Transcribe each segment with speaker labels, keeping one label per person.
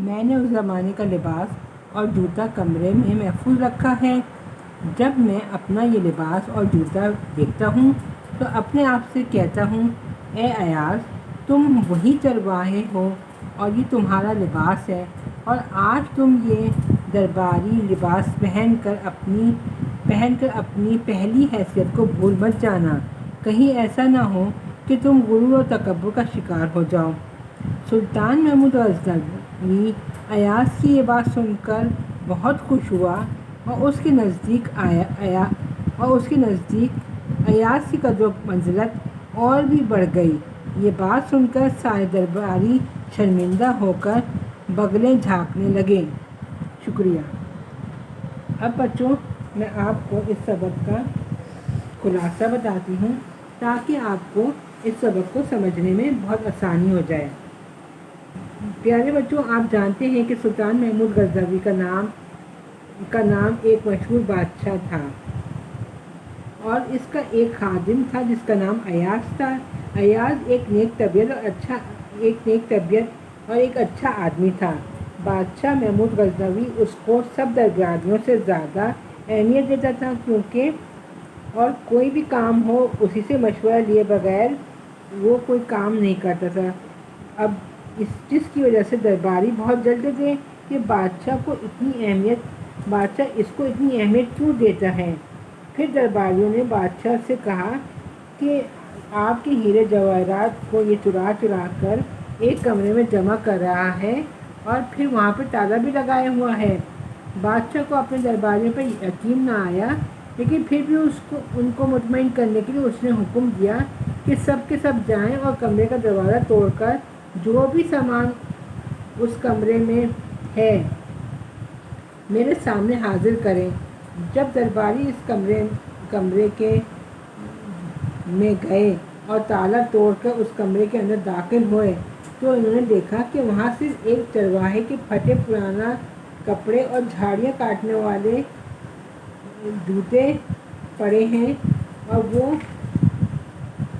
Speaker 1: میں نے اس زمانے کا لباس اور جوتا کمرے میں محفوظ رکھا ہے۔ جب میں اپنا یہ لباس اور جوتا دیکھتا ہوں تو اپنے آپ سے کہتا ہوں، اے ایاز، تم وہی چرواہے ہو اور یہ تمہارا لباس ہے، اور آج تم یہ درباری لباس پہن کر اپنی پہلی حیثیت کو بھول مت جانا، کہیں ایسا نہ ہو کہ تم غرور و تکبر کا شکار ہو جاؤ۔ سلطان محمود غزنوی ایاز کی یہ بات سن کر بہت خوش ہوا اور اس کے نزدیک ایاز کی قدر و منزلت اور بھی بڑھ گئی۔ یہ بات سن کر سارے درباری شرمندہ ہو کر بغلیں جھانکنے لگے۔ شکریہ۔ اب بچوں، میں آپ کو اس سبق کا خلاصہ بتاتی ہوں تاکہ آپ کو اس سبق کو سمجھنے میں بہت آسانی ہو جائے۔ پیارے بچوں، آپ جانتے ہیں کہ سلطان محمود غزنوی کا نام ایک مشہور بادشاہ تھا، اور اس کا ایک خادم تھا جس کا نام ایاز تھا۔ ایاز ایک نیک طبیعت اور ایک اچھا آدمی تھا۔ بادشاہ محمود غزنوی اس کو سب درباریوں سے زیادہ اہمیت دیتا تھا، اور کوئی بھی کام ہو اسی سے مشورہ لیے بغیر وہ کوئی کام نہیں کرتا تھا۔ اب جس کی وجہ سے درباری بہت جلتے تھے کہ بادشاہ اس کو اتنی اہمیت کیوں دیتا ہے۔ پھر درباریوں نے بادشاہ سے کہا کہ آپ کے ہیرے جواہرات کو یہ چرا کر ایک کمرے میں جمع کر رہا ہے اور پھر وہاں پہ تالا بھی لگایا ہوا ہے۔ بادشاہ کو اپنے درباریوں پر یقین نہ آیا، لیکن پھر بھی ان کو مطمئن کرنے کے لیے اس نے حکم دیا کہ سب کے سب جائیں اور کمرے کا دروازہ توڑ کر جو بھی سامان اس کمرے میں ہے میرے سامنے حاضر کریں۔ جب درباری اس کمرے میں گئے اور تالا توڑ کر اس کمرے کے اندر داخل ہوئے تو انہوں نے دیکھا کہ وہاں صرف ایک چرواہے کے پھٹے پرانا کپڑے اور جھاڑیاں کاٹنے والے جوتے پڑے ہیں۔ اور وہ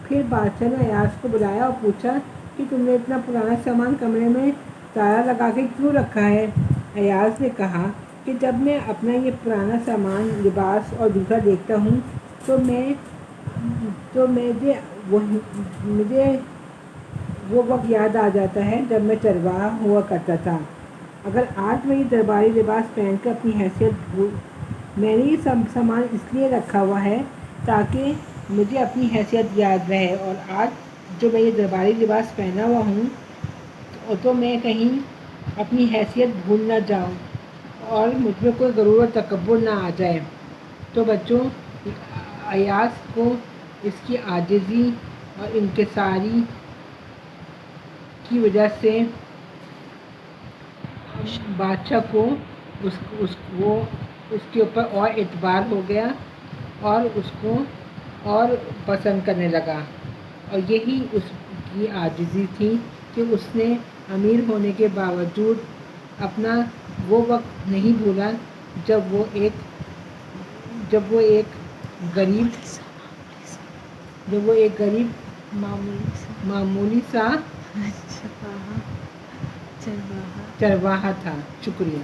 Speaker 1: پھر بادشاہ نے ایاز کو بلایا اور پوچھا کہ تم نے اتنا پرانا سامان کمرے میں تالا لگا کے کیوں رکھا ہے؟ ایاز نے کہا کہ جب میں اپنا یہ پرانا سامان، لباس اور جوتا دیکھتا ہوں تو مجھے وہ وقت یاد آ جاتا ہے جب میں چرواہا ہوا کرتا تھا۔ اگر آج میں یہ درباری لباس پہن کر اپنی حیثیت میں نے یہ سامان اس لیے رکھا ہوا ہے تاکہ مجھے اپنی حیثیت یاد رہے، اور آج جو میں یہ درباری لباس پہنا ہوا ہوں تو میں کہیں اپنی حیثیت بھول نہ جاؤں اور مجھ میں کوئی غرور و تکبر نہ آ جائے۔ تو بچوں، ایاز کو اس کی عاجزی اور انکساری کی وجہ سے بادشاہ کو اس کے اوپر اور اعتبار ہو گیا اور اس کو اور پسند کرنے لگا، اور یہی اس کی عاجزی تھی کہ اس نے امیر ہونے کے باوجود اپنا وہ وقت نہیں بھولا جب وہ ایک غریب معمولی سا چرواہا تھا۔ شکریہ۔